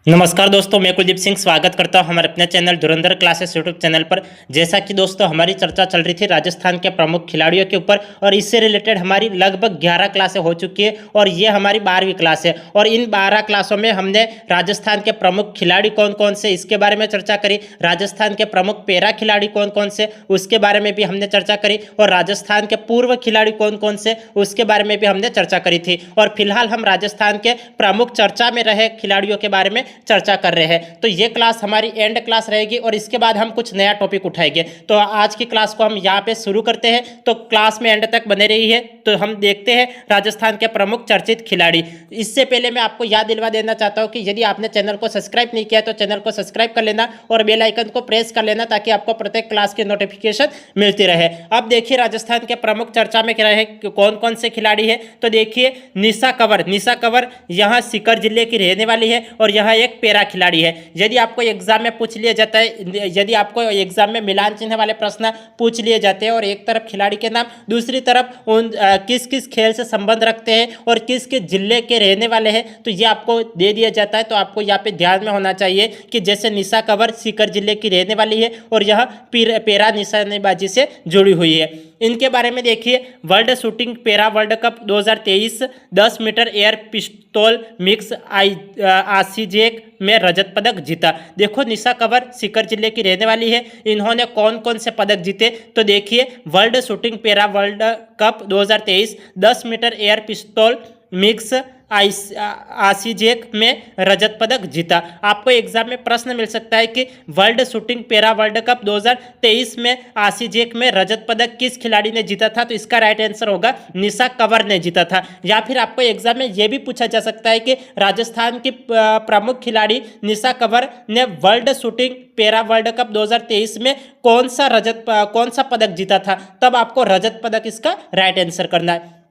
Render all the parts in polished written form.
नमस्कार दोस्तों, मैं कुलदीप सिंह स्वागत करता हूं हमारे अपने चैनल धुरंधर क्लासेस यूट्यूब चैनल पर। जैसा कि दोस्तों हमारी चर्चा चल रही थी राजस्थान के प्रमुख खिलाड़ियों के ऊपर, और इससे रिलेटेड हमारी लगभग 11 क्लासें हो चुकी है और ये हमारी 12वीं क्लास है। और इन 12 क्लासों में हमने राजस्थान के प्रमुख खिलाड़ी कौन कौन से इसके बारे में चर्चा करी, राजस्थान के प्रमुख पैरा खिलाड़ी कौन कौन से उसके बारे में भी हमने चर्चा करी, और राजस्थान के पूर्व खिलाड़ी कौन कौन से उसके बारे में भी हमने चर्चा करी थी। और फिलहाल हम राजस्थान के प्रमुख चर्चा में रहे खिलाड़ियों के बारे में चर्चा कर रहे हैं। तो ये क्लास हमारी एंड क्लास रहेगी और इसके बाद हम कुछ नया टॉपिक उठाएंगे। तो आज की क्लास को हम यहाँ पे शुरू करते हैं, तो क्लास में एंड तक बने रही है। तो हम देखते हैं राजस्थान के प्रमुख चर्चित खिलाड़ी। इससे पहले मैं आपको याद दिलवा देना चाहता हूँ कि यदि आपने चैनल को सब्सक्राइब नहीं किया तो चैनल को सब्सक्राइब कर लेना और बेल आइकन को प्रेस कर लेना ताकि आपको प्रत्येक क्लास की नोटिफिकेशन मिलती रहे। अब देखिए राजस्थान के प्रमुख चर्चा में क्या रहे, कौन कौन से खिलाड़ी है। तो देखिए निशा कंवर यहाँ सीकर जिले की रहने वाली है और यहाँ एक पैरा खिलाड़ी है। यदि आपको एग्जाम में पूछ लिया जाता है, यदि आपको एग्जाम में मिलान चिन्ह वाले प्रश्न पूछ लिए जाते हैं और एक तरफ खिलाड़ी के नाम, दूसरी तरफ उन किस किस खेल से संबंध रखते हैं और किस किस जिले के रहने वाले हैं, तो ये आपको दे दिया जाता है। तो आपको यहाँ पे ध्यान में होना चाहिए कि जैसे निशा कंवर सीकर जिले की रहने वाली है और यह पैरा निशानेबाजी से जुड़ी हुई है। इनके बारे में देखिए, world shooting para world cup 2023 10 metre air पिस्तौल मिक्स आसीजेक में रजत पदक जीता। देखो निशा कंवर सीकर जिले की रहने वाली है, इन्होंने कौन कौन से पदक जीते। तो देखिए world shooting para world cup 2023 10 metre air पिस्तौल मिक्स आसीजेक में रजत पदक जीता। आपको एग्जाम में प्रश्न मिल सकता है कि world shooting para world cup 2023 में आसीजेक में रजत पदक किस खिलाड़ी ने जीता था। तो इसका राइट आंसर होगा निशा कंवर ने जीता था। या फिर आपको एग्जाम में यह भी पूछा जा सकता है कि राजस्थान की प्रमुख खिलाड़ी निशा कंवर ने world shooting para world cup 2023 में कौन सा पदक जीता था। तब आपको रजत पदक इसका राइट आंसर करना है।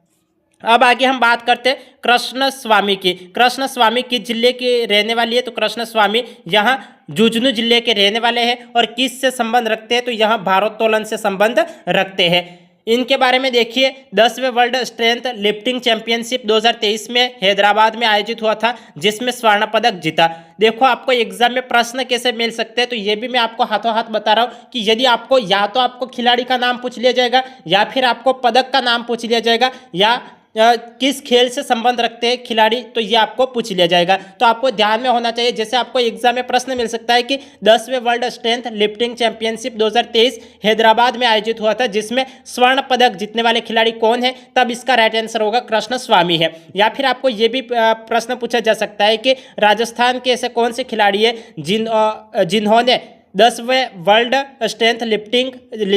अब आगे हम बात करते हैं कृष्ण स्वामी की। कृष्ण स्वामी किस जिले की रहने वाली है। तो कृष्ण स्वामी यहाँ झुंझुनू जिले के रहने वाले हैं और किस से संबंध रखते हैं। तो यहाँ भारोत्तोलन से संबंध रखते हैं। इनके बारे में देखिए, 10वें वर्ल्ड स्ट्रेंथ लिफ्टिंग चैंपियनशिप 2023 में हैदराबाद में आयोजित हुआ था जिसमें स्वर्ण पदक जीता। देखो आपको एग्जाम में प्रश्न कैसे मिल सकते हैं, तो ये भी मैं आपको हाथों हाथ बता रहा हूँ कि यदि आपको या तो आपको खिलाड़ी का नाम पूछ लिया जाएगा या फिर आपको पदक का नाम पूछ लिया जाएगा या किस खेल से संबंध रखते हैं खिलाड़ी, तो ये आपको पूछ लिया जाएगा। तो आपको ध्यान में होना चाहिए, जैसे आपको एग्जाम में प्रश्न मिल सकता है कि 10वें world strength lifting championship 2023 Hyderabad में आयोजित हुआ था जिसमें स्वर्ण पदक जीतने वाले खिलाड़ी कौन है, तब इसका राइट आंसर होगा कृष्ण स्वामी है। या फिर आपको ये भी प्रश्न पूछा जा सकता है कि राजस्थान के ऐसे कौन से खिलाड़ी है जिन्होंने 10वें वर्ल्ड स्ट्रेंथ लिफ्टिंग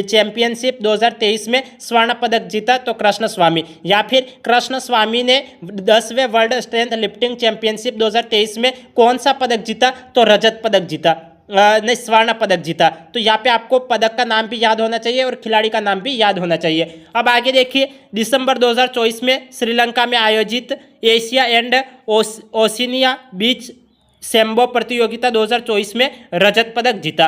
चैंपियनशिप 2023 में स्वर्ण पदक जीता। तो कृष्ण स्वामी। या फिर कृष्ण स्वामी ने 10वें वर्ल्ड स्ट्रेंथ लिफ्टिंग चैंपियनशिप 2023 में कौन सा पदक जीता। तो रजत पदक जीता, नहीं स्वर्ण पदक जीता। तो यहाँ पे आपको पदक का नाम भी याद होना चाहिए और खिलाड़ी का नाम भी याद होना चाहिए। अब आगे देखिए, दिसंबर 2024 में श्रीलंका में आयोजित Asia and Oceania beach sambo प्रतियोगिता 2024 में रजत पदक जीता।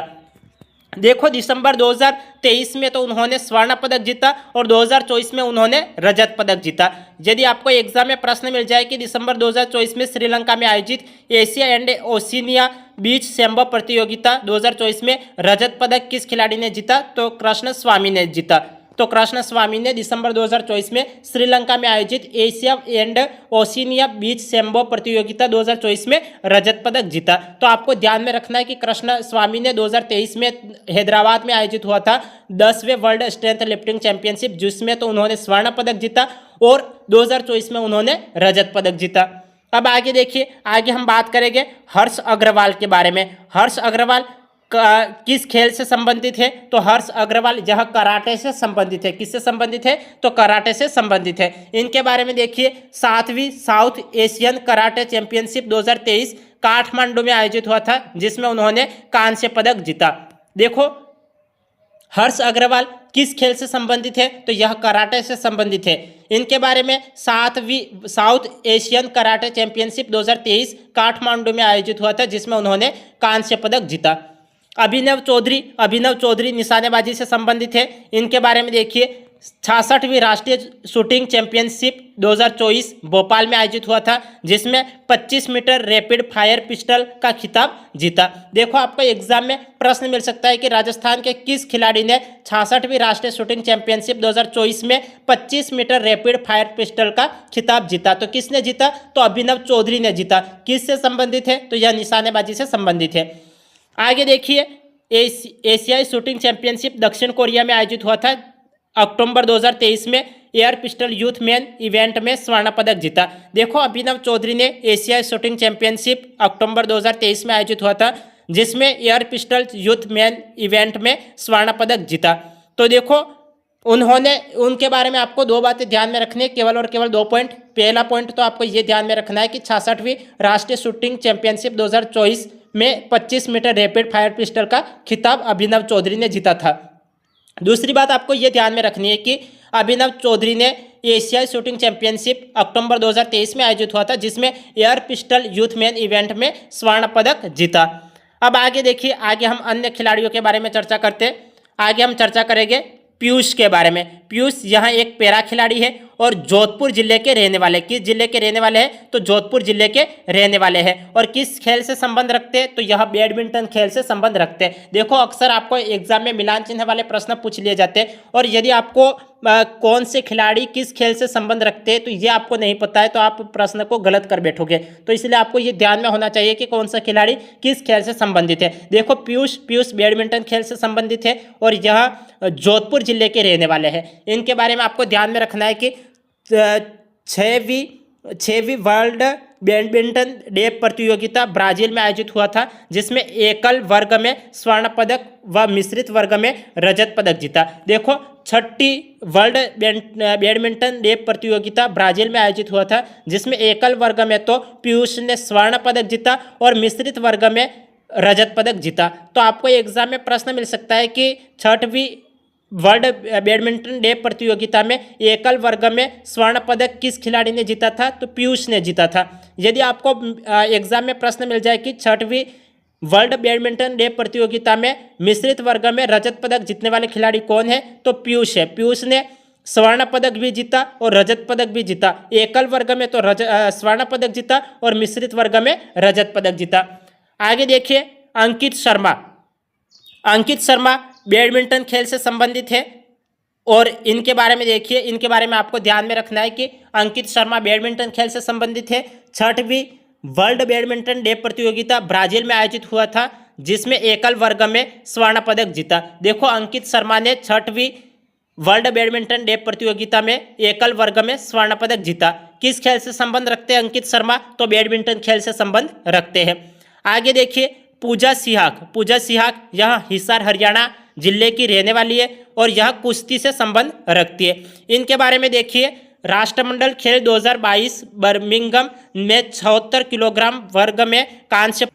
देखो दिसंबर 2023 में तो उन्होंने स्वर्ण पदक जीता और 2024 में उन्होंने रजत पदक जीता। यदि आपको एग्जाम में प्रश्न मिल जाए कि दिसंबर 2024 में श्रीलंका में आयोजित Asia and Oceania beach sambo प्रतियोगिता 2024 में रजत पदक किस खिलाड़ी ने जीता, तो कृष्ण स्वामी ने जीता। तो कृष्ण स्वामी ने दिसंबर 2024 में श्रीलंका में आयोजित Asia and Oceania beach sambo प्रतियोगिता 2024 में रजत पदक जीता। तो आपको ध्यान में रखना है कि कृष्ण स्वामी ने 2023 में हैदराबाद में आयोजित हुआ था 10वें वर्ल्ड स्ट्रेंथ लिफ्टिंग चैंपियनशिप, जिसमें तो उन्होंने स्वर्ण पदक जीता और 2024 में उन्होंने रजत पदक जीता। अब आगे देखिए, आगे हम बात करेंगे हर्ष अग्रवाल के बारे में। हर्ष अग्रवाल किस खेल से संबंधित है। तो हर्ष अग्रवाल यह कराटे से संबंधित है। किससे संबंधित है, तो कराटे से संबंधित है। इनके बारे में देखिए, 7वीं South Asian karate championship 2023 Kathmandu में आयोजित हुआ था जिसमें उन्होंने कांस्य पदक जीता। देखो हर्ष अग्रवाल किस खेल से संबंधित है, तो यह कराटे से संबंधित है। इनके बारे में 7वीं South Asian karate championship 2023 Kathmandu में आयोजित हुआ था जिसमें उन्होंने कांस्य पदक जीता। अभिनव चौधरी निशानेबाजी से संबंधित है। इनके बारे में देखिए, 66वीं राष्ट्रीय शूटिंग चैंपियनशिप 2024 भोपाल में आयोजित हुआ था, जिसमें 25 मीटर रैपिड फायर पिस्टल का खिताब जीता। देखो आपको एग्जाम में प्रश्न मिल सकता है कि राजस्थान के किस खिलाड़ी ने 66वीं राष्ट्रीय शूटिंग चैंपियनशिप 2024 में 25 मीटर रैपिड फायर पिस्टल का खिताब जीता। तो किसने जीता? तो अभिनव चौधरी ने जीता। किससे संबंधित है? तो यह निशानेबाजी से संबंधित है। आगे देखिए, एशियाई शूटिंग चैंपियनशिप दक्षिण कोरिया में आयोजित हुआ था। अक्टूबर 2023 में air pistol youth man event में स्वर्ण पदक जीता। देखो अभिनव चौधरी ने एशियाई शूटिंग चैंपियनशिप अक्टूबर 2023 में आयोजित हुआ था, जिसमें air pistol youth man event में स्वर्ण पदक जीता। तो देखो उनके बारे में आपको दो बातें ध्यान में रखनी है, केवल और केवल 2 पॉइंट। पहला पॉइंट तो आपको ये ध्यान में रखना है कि 66वीं राष्ट्रीय शूटिंग चैंपियनशिप 2024 में 25 मीटर रैपिड फायर पिस्टल का खिताब अभिनव चौधरी ने जीता था। दूसरी बात आपको ये ध्यान में रखनी है कि अभिनव चौधरी ने एशियाई शूटिंग चैंपियनशिप अक्टूबर 2023 में आयोजित हुआ था, जिसमें air pistol youth man event में स्वर्ण पदक जीता। अब आगे देखिए, आगे हम अन्य खिलाड़ियों के बारे में चर्चा करते हैं। आगे हम चर्चा करेंगे पीयूष के बारे में। पीयूष यहाँ एक पैरा खिलाड़ी है और जोधपुर जिले के रहने वाले। किस जिले के रहने वाले हैं? तो जोधपुर जिले के रहने वाले हैं। और किस खेल से संबंध रखते हैं? तो यह बैडमिंटन खेल से संबंध रखते हैं। देखो अक्सर आपको एग्जाम में मिलान चिन्ह वाले प्रश्न पूछ लिए जाते हैं, और यदि आपको कौन से खिलाड़ी किस खेल से संबंध रखते हैं तो ये आपको नहीं पता है तो आप प्रश्न को गलत कर बैठोगे। तो इसलिए आपको ये ध्यान में होना चाहिए कि कौन सा खिलाड़ी किस खेल से संबंधित है। देखो पीयूष बैडमिंटन खेल से संबंधित है और यह जोधपुर जिले के रहने वाले हैं। इनके बारे में आपको ध्यान में रखना है कि 6वीं वर्ल्ड बैडमिंटन डे प्रतियोगिता ब्राजील में आयोजित हुआ था, जिसमें एकल वर्ग में स्वर्ण पदक व मिश्रित वर्ग में रजत पदक जीता। देखो 6ठी वर्ल्ड बैडमिंटन डे प्रतियोगिता ब्राजील में आयोजित हुआ था, जिसमें एकल वर्ग में तो पीयूष ने स्वर्ण पदक जीता और मिश्रित वर्ग में रजत पदक जीता। तो आपको एग्जाम में प्रश्न मिल सकता है कि 6वीं वर्ल्ड बैडमिंटन डे प्रतियोगिता में एकल वर्ग में स्वर्ण पदक किस खिलाड़ी ने जीता था? तो पीयूष ने जीता था। यदि आपको एग्जाम में प्रश्न मिल जाए कि 6वीं वर्ल्ड बैडमिंटन डे प्रतियोगिता में मिश्रित वर्ग में रजत पदक जीतने वाले खिलाड़ी कौन है? तो पीयूष है। पीयूष ने स्वर्ण पदक भी जीता और रजत पदक भी जीता। एकल वर्ग में तो स्वर्ण पदक जीता और मिश्रित वर्ग में रजत पदक जीता। आगे देखिए, अंकित शर्मा बैडमिंटन खेल से संबंधित है और इनके बारे में देखिए, इनके बारे में आपको ध्यान में रखना है कि अंकित शर्मा बैडमिंटन खेल से संबंधित है। 6वीं वर्ल्ड बैडमिंटन डे प्रतियोगिता ब्राजील में आयोजित हुआ था, जिसमें एकल वर्ग में स्वर्ण पदक जीता। देखो अंकित शर्मा ने 6वीं वर्ल्ड बैडमिंटन डे प्रतियोगिता में एकल वर्ग में स्वर्ण पदक जीता। किस खेल से संबंध रखते हैं अंकित शर्मा? तो बैडमिंटन खेल से संबंध रखते हैं। आगे देखिए, पूजा सिहाग यह हिसार हरियाणा जिले की रहने वाली है और यह कुश्ती से संबंध रखती है। इनके बारे में देखिए, राष्ट्रमंडल खेल 2022 बर्मिंघम में 76 किलोग्राम वर्ग में कांस्य।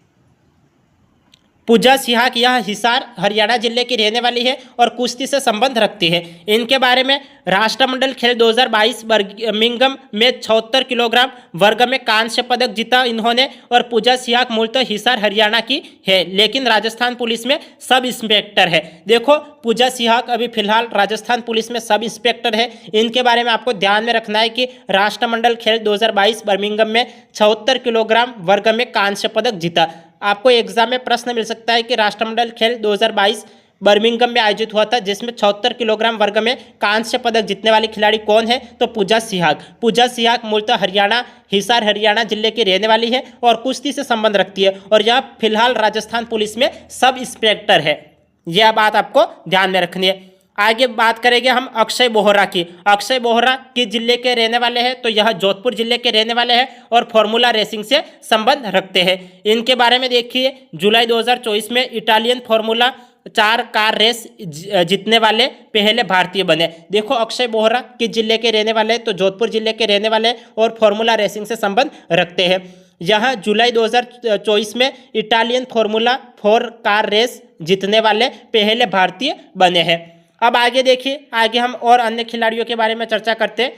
पूजा सिहाग यह हिसार हरियाणा जिले की रहने वाली है और कुश्ती से संबंध रखती है। इनके बारे में राष्ट्रमंडल खेल 2022 बर्मिंघम में 76 किलोग्राम वर्ग में कांस्य पदक जीता इन्होंने। और पूजा सिहाग मूलतः हिसार हरियाणा की है, लेकिन राजस्थान पुलिस में सब इंस्पेक्टर है। देखो पूजा सिहाग अभी फिलहाल राजस्थान पुलिस में सब इंस्पेक्टर है। इनके बारे में आपको ध्यान में रखना है कि राष्ट्रमंडल खेल 2022 बर्मिंघम में 76 किलोग्राम वर्ग में कांस्य पदक जीता। आपको एग्जाम में प्रश्न मिल सकता है कि राष्ट्रमंडल खेल 2022 बर्मिंघम में आयोजित हुआ था, जिसमें 76 किलोग्राम वर्ग में कांस्य पदक जीतने वाली खिलाड़ी कौन है? तो पूजा सिहाग मूलतः हरियाणा हिसार हरियाणा जिले की रहने वाली है और कुश्ती से संबंध रखती है और यह फिलहाल राजस्थान पुलिस में सब इंस्पेक्टर है। यह बात आपको ध्यान में रखनी है। आगे बात करेंगे हम अक्षय बोहरा की। अक्षय बोहरा किस जिले के रहने वाले हैं? तो यह जोधपुर जिले के रहने वाले हैं और फॉर्मूला रेसिंग से संबंध रखते हैं। इनके बारे में देखिए, जुलाई 2024 में इटालियन फॉर्मूला 4 कार रेस जीतने वाले पहले भारतीय बने। देखो अक्षय बोहरा किस जिले के रहने वाले हैं? तो जोधपुर जिले के रहने वाले और फॉर्मूला रेसिंग से संबंध रखते हैं। यहाँ जुलाई 2024 में इटालियन फॉर्मूला 4 कार रेस जीतने वाले पहले भारतीय बने हैं। अब आगे देखिए, आगे हम और अन्य खिलाड़ियों के बारे में चर्चा करते हैं।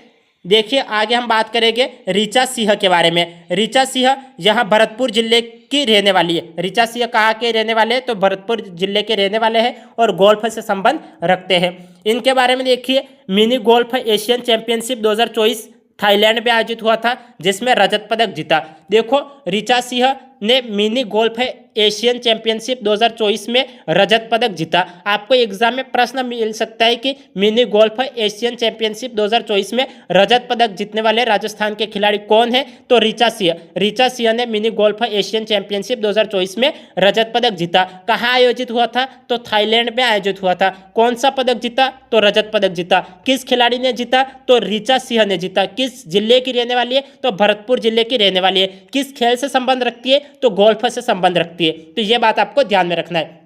देखिए आगे हम बात करेंगे ऋचा सिंह के बारे में। ऋचा सिंह यहाँ भरतपुर जिले की रहने वाली है। ऋचा सिंह कहाँ के रहने वाले हैं? तो भरतपुर जिले के रहने वाले हैं और गोल्फ से संबंध रखते हैं। इनके बारे में देखिए, mini golf Asian championship 2024 Thailand में आयोजित हुआ था, जिसमें रजत पदक जीता। देखो ऋचा सिंह ने मिनी गोल्फ एशियन चैंपियनशिप 2024 में रजत पदक जीता। आपको एग्जाम में प्रश्न मिल सकता है कि मिनी गोल्फ एशियन चैंपियनशिप 2024 में रजत पदक जीतने वाले राजस्थान के खिलाड़ी कौन है? तो ऋचा सिंह। ऋचा सिंह ने मिनी गोल्फ एशियन चैंपियनशिप 2024 में रजत पदक जीता। कहाँ आयोजित हुआ था? तो थाईलैंड में आयोजित हुआ था। कौन सा पदक जीता? तो रजत पदक जीता। किस खिलाड़ी ने जीता? तो ऋचा सिंह ने जीता। किस जिले की रहने वाली है? तो भरतपुर जिले की रहने वाली है। किस खेल से संबंध रखती है? तो गोल्फ से संबंध रखती है। तो यह बात आपको ध्यान में रखना है।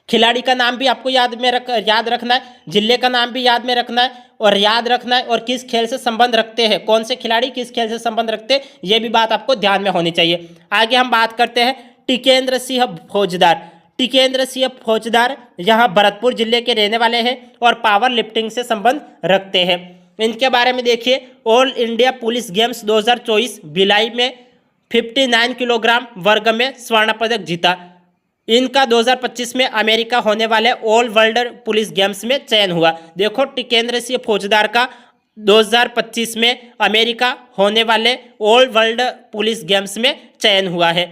खिलाड़ी का नाम भी आपको याद रखना है, जिले का नाम भी याद में रखना है और याद रखना है, और किस खेल से संबंध रखते हैं, कौन से खिलाड़ी किस खेल से संबंध रखते हैं, यह भी बात आपको ध्यान में होनी चाहिए। आगे हम बात करते हैं टिकेंद्र सिंह फौजदार। टिकेंद्र सिंह फौजदार यहाँ भरतपुर जिले के रहने वाले हैं और पावर लिफ्टिंग से संबंध रखते हैं। इनके बारे में देखिए, all India police games 2024 Bhilai में 59 किलोग्राम वर्ग में स्वर्ण पदक जीता। इनका 2025 में अमेरिका होने वाले ऑल वर्ल्ड पुलिस गेम्स में चयन हुआ। देखो टिकेंद्र सिंह फौजदार का 2025 में अमेरिका होने वाले ऑल वर्ल्ड पुलिस गेम्स में चयन हुआ है।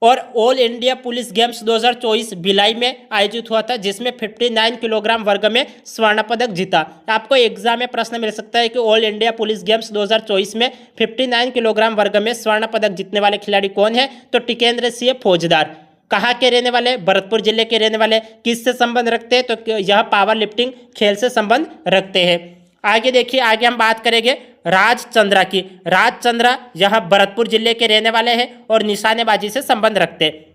और all India police games 2024 Bhilai में आयोजित हुआ था, जिसमें 59 किलोग्राम वर्ग में स्वर्ण पदक जीता। आपको एग्जाम में प्रश्न मिल सकता है कि ऑल इंडिया पुलिस गेम्स 2024 में 59 किलोग्राम वर्ग में स्वर्ण पदक जीतने वाले खिलाड़ी कौन है? तो टिकेंद्र सिंह फौजदार। कहाँ के रहने वाले? भरतपुर जिले के रहने वाले। किससे संबंध रखते हैं? तो यह पावर लिफ्टिंग खेल से संबंध रखते हैं। आगे देखिए, आगे हम बात करेंगे राज चंद्रा की। राज चंद्रा यहाँ भरतपुर जिले के रहने वाले हैं और निशानेबाजी से संबंध रखते हैं।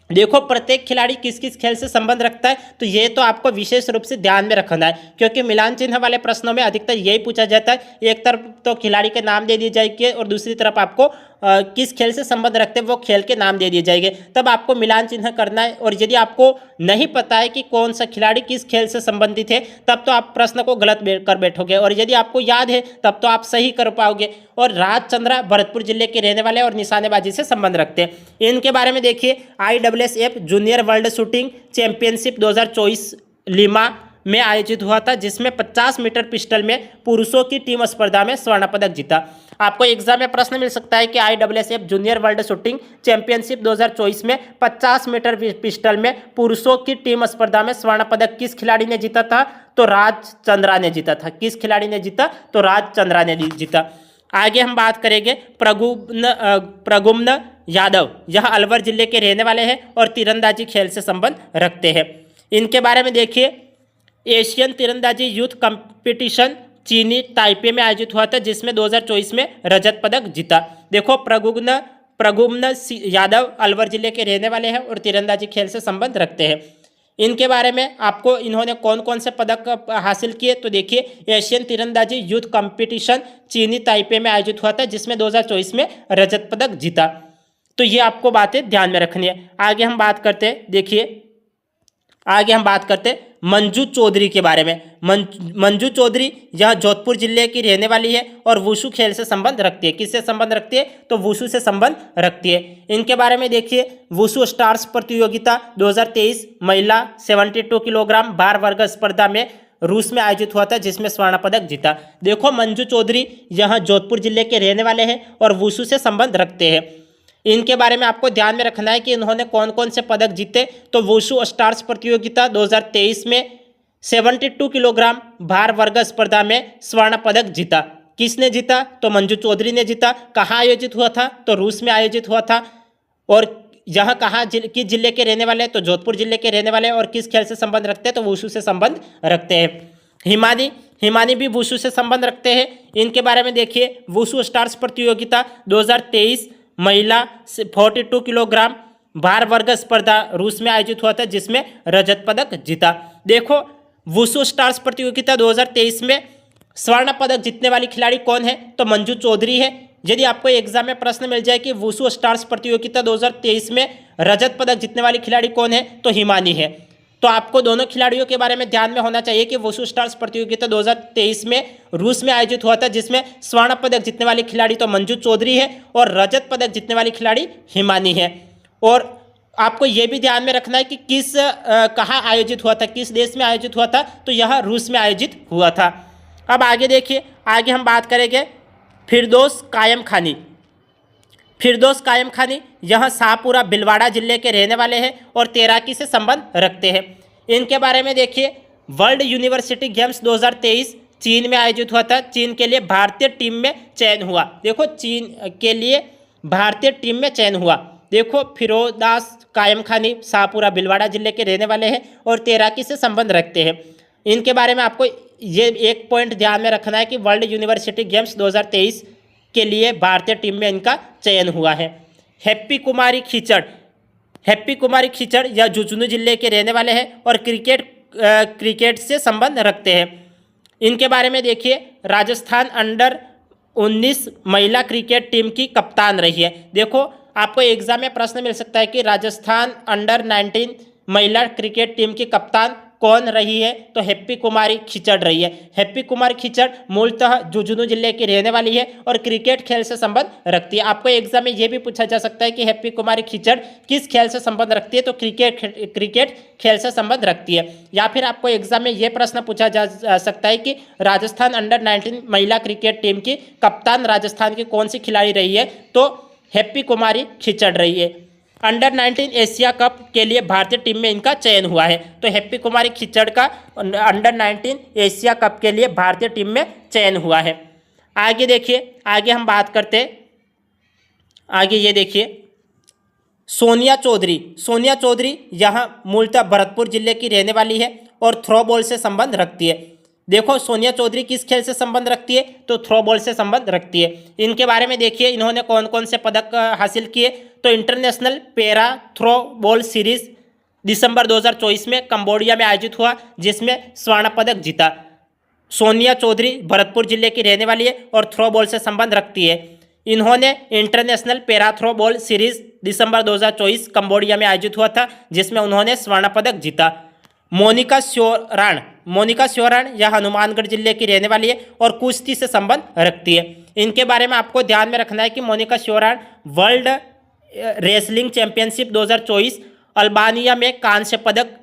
देखो प्रत्येक खिलाड़ी किस किस खेल से संबंध रखता है, तो ये तो आपको विशेष रूप से ध्यान में रखना है, क्योंकि मिलान चिन्ह वाले प्रश्नों में अधिकतर यही पूछा जाता है। एक तरफ तो खिलाड़ी के नाम दे दिए जाएंगे और दूसरी तरफ आपको किस खेल से संबंध रखते हैं वो खेल के नाम दे दिए जाएंगे, तब आपको मिलान चिन्ह करना है। और यदि आपको नहीं पता है कि कौन सा खिलाड़ी किस खेल से संबंधित है, तब तो आप प्रश्न को गलत कर बैठोगे, और यदि आपको याद है तब तो आप सही कर पाओगे। और राज चंद्रा भरतपुर जिले के रहने वाले और निशानेबाजी से संबंध रखते हैं। इनके बारे में देखिए, ISSF junior world shooting championship 2024 Lima में आयोजित हुआ था, जिसमें 50 मीटर पिस्टल में पुरुषों की टीम स्पर्धा में स्वर्ण पदक जीता। आपको एग्जाम में प्रश्न मिल सकता है कि ISSF junior world shooting championship 2024 में 50 मीटर पिस्टल में पुरुषों की टीम स्पर्धा में स्वर्ण पदक किस खिलाड़ी ने जीता था? तो राज चंद्रा ने जीता था। किस खिलाड़ी ने जीता? तो राज चंद्रा ने जीता। आगे हम बात करेंगे प्रगुम्न यादव। यह अलवर जिले के रहने वाले हैं और तीरंदाजी खेल से संबंध रखते हैं। इनके बारे में देखिए, एशियन तीरंदाजी यूथ कंपटीशन चीनी ताइपे में आयोजित हुआ था, जिसमें 2024 में रजत पदक जीता। देखो प्रगुम्न यादव अलवर जिले के रहने वाले हैं और तीरंदाजी खेल से संबंध रखते हैं। इनके बारे में आपको इन्होंने कौन कौन से पदक हासिल किए, तो देखिए, एशियन तीरंदाजी यूथ कंपटीशन चीनी ताइपे में आयोजित हुआ था, जिसमें 2024 में रजत पदक जीता। तो ये आपको बातें ध्यान में रखनी है। आगे हम बात करते हैं, देखिए आगे हम बात करते हैं मंजू चौधरी के बारे में। मंजू चौधरी यह जोधपुर जिले की रहने वाली है और वुशु खेल से संबंध रखती है। किससे संबंध रखती है? तो वुशु से संबंध रखती है। इनके बारे में देखिए, वुशु स्टार्स प्रतियोगिता 2023 महिला 72 किलोग्राम भार वर्ग स्पर्धा में रूस में आयोजित हुआ था, जिसमें स्वर्ण पदक जीता। देखो मंजू चौधरी यहाँ जोधपुर जिले के रहने वाले हैं और वुशु से संबंध रखते हैं। इनके बारे में आपको ध्यान में रखना है कि इन्होंने कौन कौन से पदक जीते, तो वुशु स्टार्स प्रतियोगिता 2023 में 72 किलोग्राम भार वर्ग स्पर्धा में स्वर्ण पदक जीता। किसने जीता? तो मंजू चौधरी ने जीता। कहाँ आयोजित हुआ था? तो रूस में आयोजित हुआ था। और यह कहाँ किस जिले के रहने वाले हैं? तो जोधपुर जिले के रहने वाले हैं। और किस खेल से संबंध रखते हैं? तो वुशु से संबंध रखते हैं। हिमानी भी वुशु से संबंध रखते हैं। इनके बारे में देखिए, वुशु स्टार्स प्रतियोगिता 2023 महिला 42 किलोग्राम भार वर्ग स्पर्धा रूस में आयोजित हुआ था, जिसमें रजत पदक जीता। देखो वुशु स्टार्स प्रतियोगिता 2023 में स्वर्ण पदक जीतने वाली खिलाड़ी कौन है? तो मंजू चौधरी है। यदि आपको एग्जाम में प्रश्न मिल जाए कि वुशु स्टार्स प्रतियोगिता 2023 में रजत पदक जीतने वाली खिलाड़ी कौन है, तो हिमानी है। तो आपको दोनों खिलाड़ियों के बारे में ध्यान में होना चाहिए कि वुशु स्टार्स प्रतियोगिता 2023 में रूस में आयोजित हुआ था, जिसमें स्वर्ण पदक जीतने वाली खिलाड़ी तो मंजू चौधरी है और रजत पदक जीतने वाली खिलाड़ी हिमानी है। और आपको यह भी ध्यान में रखना है कि कहाँ आयोजित हुआ था, किस देश में आयोजित हुआ था, तो यह रूस में आयोजित हुआ था। अब आगे देखिए, आगे हम बात करेंगे फिरदौस कायम खानी। फिरदौस कायम खानी यह शाहपुरा भिलवाड़ा जिले के रहने वाले हैं और तैराकी से संबंध रखते हैं। इनके बारे में देखिए, वर्ल्ड यूनिवर्सिटी गेम्स 2023 चीन में आयोजित हुआ था। चीन के लिए भारतीय टीम में चयन हुआ। देखो, चीन के लिए भारतीय टीम में चयन हुआ। देखो, फिरदौस कायम खानी शाहपुरा भिलवाड़ा जिले के रहने वाले हैं और तैराकी से संबंध रखते हैं। इनके बारे में आपको ये एक पॉइंट ध्यान में रखना है कि वर्ल्ड यूनिवर्सिटी गेम्स 2023 के लिए भारतीय टीम में इनका चयन हुआ है। हैप्पी कुमारी खिचड़ यह झुंझुनू जिले के रहने वाले हैं और क्रिकेट से संबंध रखते हैं। इनके बारे में देखिए, राजस्थान अंडर 19 महिला क्रिकेट टीम की कप्तान रही है। देखो, आपको एग्जाम में प्रश्न मिल सकता है कि राजस्थान अंडर 19 महिला क्रिकेट टीम की कप्तान कौन रही है, तो हैप्पी कुमारी खिचड़ रही है। हैप्पी कुमारी खिचड़ मूलतः झुंझुनू जिले की रहने वाली है और क्रिकेट खेल से संबंध रखती है। आपको एग्जाम में यह भी पूछा जा सकता है कि हैप्पी कुमारी खिचड़ किस खेल से संबंध रखती है, तो क्रिकेट खेल से संबंध रखती है। या फिर आपको एग्जाम में यह प्रश्न पूछा जा सकता है कि राजस्थान अंडर 19 महिला क्रिकेट टीम की कप्तान राजस्थान की कौन सी खिलाड़ी रही है, तो हैप्पी कुमारी खिचड़ रही है। अंडर 19 एशिया कप के लिए भारतीय टीम में इनका चयन हुआ है, तो हैप्पी कुमारी खिचड़ का अंडर 19 एशिया कप के लिए भारतीय टीम में चयन हुआ है। आगे देखिए, आगे हम बात करते हैं, आगे ये देखिए, सोनिया चौधरी यहाँ मूलतः भरतपुर जिले की रहने वाली है और थ्रो बॉल से संबंध रखती है। देखो, सोनिया चौधरी किस खेल से संबंध रखती है, तो थ्रो बॉल से संबंध रखती है। इनके बारे में देखिए, इन्होंने कौन कौन से पदक हासिल किए, तो international para throw ball series दिसंबर 2024 में कंबोडिया में आयोजित हुआ, जिसमें स्वर्ण पदक जीता। सोनिया चौधरी भरतपुर जिले की रहने वाली है और थ्रो बॉल से संबंध रखती है। इन्होंने international para throw ball series दिसंबर 2024 कंबोडिया में आयोजित हुआ था, जिसमें उन्होंने स्वर्ण पदक जीता। मोनिका श्योराण यह हनुमानगढ़ जिले की रहने वाली है और कुश्ती से संबंध रखती है। इनके बारे में आपको ध्यान में रखना है कि Monika Sheoran world wrestling championship 2024 Albania में कांस्य पदक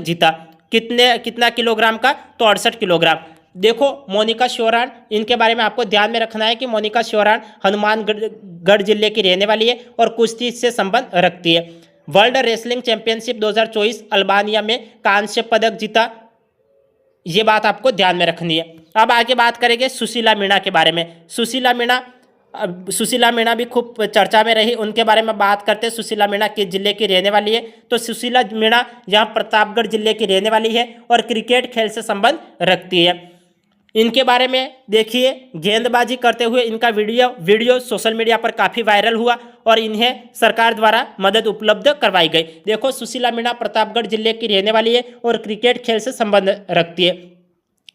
जीता। कितना किलोग्राम का, तो 68 किलोग्राम। देखो, मोनिका श्योराण, इनके बारे में आपको ध्यान में रखना है कि मोनिका श्योराण हनुमानगढ़ जिले की रहने वाली है और कुश्ती से संबंध रखती है। वर्ल्ड रेसलिंग चैंपियनशिप 2024 अल्बानिया में कांस्य पदक जीता। ये बात आपको ध्यान में रखनी है। अब आगे बात करेंगे सुशीला मीणा के बारे में। सुशीला मीणा भी खूब चर्चा में रही, उनके बारे में बात करते हैं। सुशीला मीणा किस जिले की रहने वाली है, तो सुशीला मीणा यहाँ प्रतापगढ़ जिले की रहने वाली है और क्रिकेट खेल से संबंध रखती है। इनके बारे में देखिए, गेंदबाजी करते हुए इनका वीडियो सोशल मीडिया पर काफ़ी वायरल हुआ और इन्हें सरकार द्वारा मदद उपलब्ध करवाई गई। देखो, सुशीला मीणा प्रतापगढ़ जिले की रहने वाली है और क्रिकेट खेल से संबंध रखती है।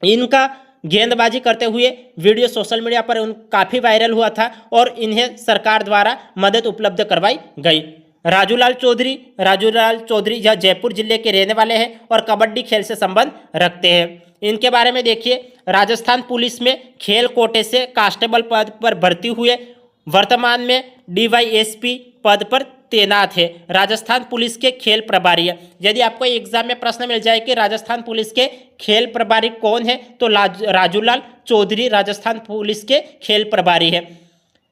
इनका गेंदबाजी करते हुए वीडियो सोशल मीडिया पर काफ़ी वायरल हुआ था और इन्हें सरकार द्वारा मदद उपलब्ध करवाई गई। राजूलाल चौधरी यह जयपुर जिले के रहने वाले हैं और कबड्डी खेल से संबंध रखते हैं। इनके बारे में देखिए, राजस्थान पुलिस में खेल कोटे से कांस्टेबल पद पर भर्ती हुए, वर्तमान में DYSP पद पर तैनात है। राजस्थान पुलिस के खेल प्रभारी है। यदि आपको एग्जाम में प्रश्न मिल जाए कि राजस्थान पुलिस के खेल प्रभारी कौन है, तो राजूलाल चौधरी राजस्थान पुलिस के खेल प्रभारी है।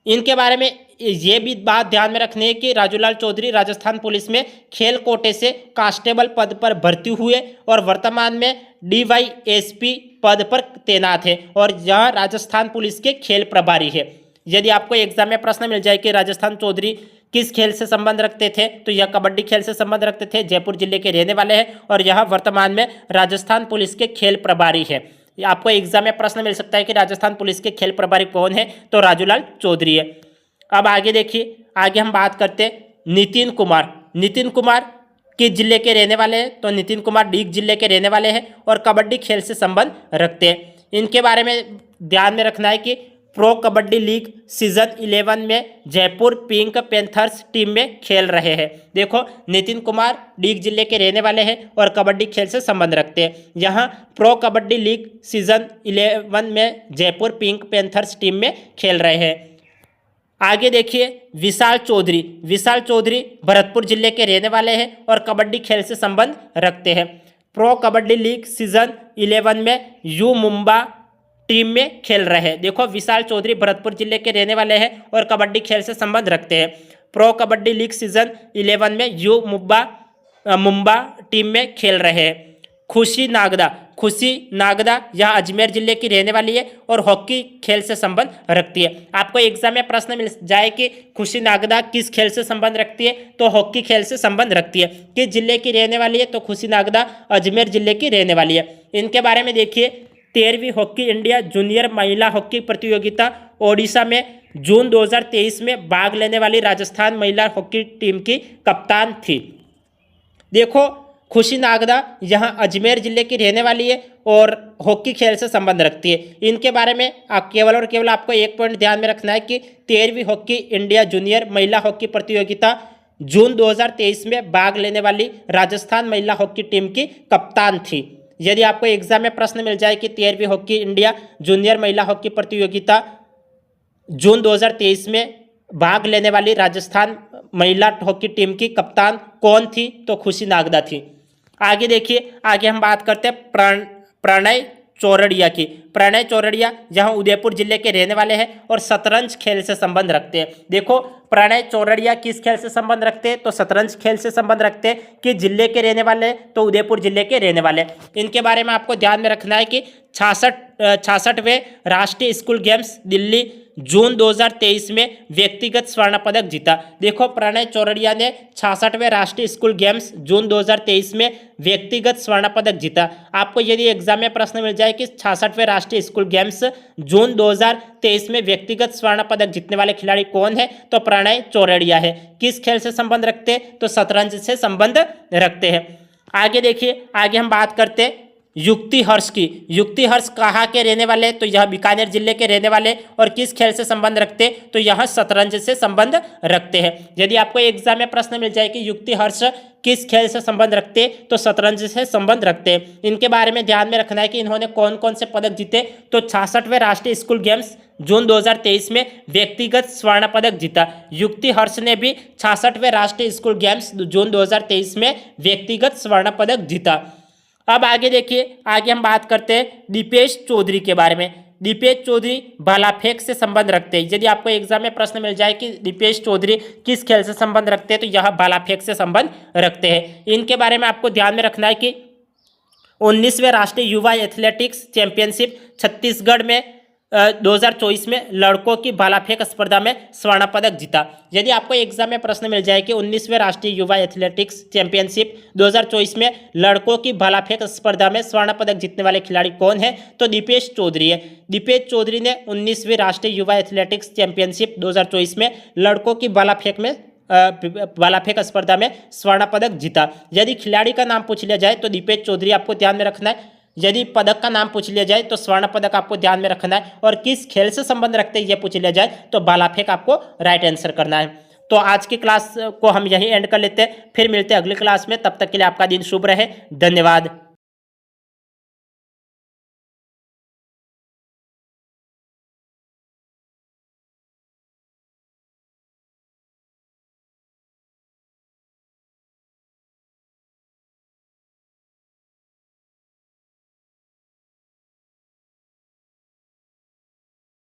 इनके बारे में ये भी बात ध्यान में रखनी है कि राजूलाल चौधरी राजस्थान पुलिस में खेल कोटे से कांस्टेबल पद पर भर्ती हुए और वर्तमान में DYSP पद पर तैनात है और यह राजस्थान पुलिस के खेल प्रभारी है। यदि आपको एग्जाम में प्रश्न मिल जाए कि राजस्थान चौधरी किस खेल से संबंध रखते थे, तो यह कबड्डी खेल से संबंध रखते थे, जयपुर जिले के रहने वाले हैं और यह वर्तमान में राजस्थान पुलिस के खेल प्रभारी है। आपको एग्जाम में प्रश्न मिल सकता है कि राजस्थान पुलिस के खेल प्रभारी कौन है, तो राजूलाल चौधरी है। अब आगे देखिए, आगे हम बात करते हैं नितिन कुमार किस जिले के रहने वाले हैं, तो नितिन कुमार डीग जिले के रहने वाले हैं और कबड्डी खेल से संबंध रखते हैं। इनके बारे में ध्यान में रखना है कि प्रो कबड्डी लीग सीजन 11 में जयपुर पिंक पैंथर्स टीम में खेल रहे हैं। देखो, नितिन कुमार डीग जिले के रहने वाले हैं और कबड्डी खेल से संबंध रखते हैं। यहाँ प्रो कबड्डी लीग सीजन 11 में जयपुर पिंक पैंथर्स टीम में खेल रहे हैं। आगे देखिए, विशाल चौधरी भरतपुर जिले के रहने वाले हैं और कबड्डी खेल से संबंध रखते हैं। प्रो कबड्डी लीग सीजन 11 में यू मुंबा टीम में खेल रहे हैं। देखो, विशाल चौधरी भरतपुर जिले के रहने वाले हैं और कबड्डी खेल से संबंध रखते हैं। प्रो कबड्डी लीग सीजन 11 में यू मुंबा टीम में खेल रहे हैं। खुशी नागदा यह अजमेर जिले की रहने वाली है और हॉकी खेल से संबंध रखती है। आपको एग्जाम में प्रश्न मिल जाए कि खुशी नागदा किस खेल से संबंध रखती है, तो हॉकी खेल से संबंध रखती है। किस जिले की रहने वाली है, तो खुशी नागदा अजमेर जिले की रहने वाली है। इनके बारे में देखिए, 13वीं हॉकी इंडिया जूनियर महिला हॉकी प्रतियोगिता ओडिशा में जून 2023 में भाग लेने वाली राजस्थान महिला हॉकी टीम की कप्तान थी। देखो, खुशी नागदा यहाँ अजमेर जिले की रहने वाली है और हॉकी खेल से संबंध रखती है। इनके बारे में केवल और केवल आपको एक पॉइंट ध्यान में रखना है कि 13वीं हॉकी इंडिया जूनियर महिला हॉकी प्रतियोगिता जून 2023 में भाग लेने वाली राजस्थान महिला हॉकी टीम की कप्तान थी। यदि आपको एग्जाम में प्रश्न मिल जाए कि 13वीं हॉकी इंडिया जूनियर महिला हॉकी प्रतियोगिता जून 2023 में भाग लेने वाली राजस्थान महिला हॉकी टीम की कप्तान कौन थी, तो खुशी नागदा थी। आगे देखिए, आगे हम बात करते हैं प्रणय चौरड़िया की। प्रणय चौरड़िया यहाँ उदयपुर जिले के रहने वाले हैं और शतरंज खेल से संबंध रखते हैं। देखो, प्रणय चौरड़िया किस खेल से संबंध रखते हैं, तो शतरंज खेल से संबंध रखते हैं। कि जिले के रहने वाले, तो उदयपुर जिले के रहने वाले। इनके बारे में आपको ध्यान में रखना है कि 66वें राष्ट्रीय स्कूल गेम्स दिल्ली जून 2023 में व्यक्तिगत स्वर्ण पदक जीता। देखो, प्रणय चौरड़िया ने 66वें राष्ट्रीय स्कूल गेम्स जून 2023 में व्यक्तिगत स्वर्ण पदक जीता। आपको यदि एग्जाम में प्रश्न मिल जाए कि 66वें राष्ट्रीय स्कूल गेम्स जून 2023 में व्यक्तिगत स्वर्ण पदक जीतने वाले खिलाड़ी कौन है, तो प्रणय चौरड़िया है। किस खेल से संबंध रखते हैं, तो शतरंज से संबंध रखते हैं। आगे देखिए, आगे हम बात करते हैं युक्ति हर्ष की। युक्ति हर्ष कहाँ के रहने वाले, तो यह बीकानेर जिले के रहने वाले और किस खेल से संबंध रखते, तो यह शतरंज से संबंध रखते हैं। यदि आपको एग्जाम में प्रश्न मिल जाए कि युक्ति हर्ष किस खेल से संबंध रखते, तो शतरंज से संबंध रखते हैं। इनके बारे में ध्यान में रखना है कि इन्होंने कौन कौन से पदक जीते, तो 66वें राष्ट्रीय स्कूल गेम्स जून 2023 में व्यक्तिगत स्वर्ण पदक जीता। युक्ति हर्ष ने भी 66वें राष्ट्रीय स्कूल गेम्स जून 2023 में व्यक्तिगत स्वर्ण पदक जीता। अब आगे देखिए, आगे हम बात करते हैं दीपेश चौधरी के बारे में। दीपेश चौधरी भालाफेंक से संबंध रखते हैं। यदि आपको एग्जाम में प्रश्न मिल जाए कि दीपेश चौधरी किस खेल से संबंध रखते हैं, तो यह भालाफेंक से संबंध रखते हैं। इनके बारे में आपको ध्यान में रखना है कि 19वें राष्ट्रीय युवा एथलेटिक्स चैंपियनशिप छत्तीसगढ़ में 2024 में लड़कों की भालाफेंक स्पर्धा में स्वर्ण पदक जीता। यदि आपको एग्जाम में प्रश्न मिल जाए कि 19वें राष्ट्रीय युवा एथलेटिक्स चैंपियनशिप 2024 में लड़कों की भालाफेंक स्पर्धा में स्वर्ण पदक जीतने वाले खिलाड़ी कौन है, तो दीपेश चौधरी है। दीपेश चौधरी ने 19वीं राष्ट्रीय युवा एथलेटिक्स चैंपियनशिप 2024 में लड़कों की भालाफेंक स्पर्धा में स्वर्ण पदक जीता। यदि खिलाड़ी का नाम पूछ लिया जाए तो दीपेश चौधरी आपको ध्यान में रखना है। यदि पदक का नाम पूछ लिया जाए तो स्वर्ण पदक आपको ध्यान में रखना है, और किस खेल से संबंध रखते हैं यह पूछ लिया जाए तो भालाफेंक आपको राइट आंसर करना है। तो आज की क्लास को हम यहीं एंड कर लेते हैं, फिर मिलते हैं अगली क्लास में। तब तक के लिए आपका दिन शुभ रहे। धन्यवाद।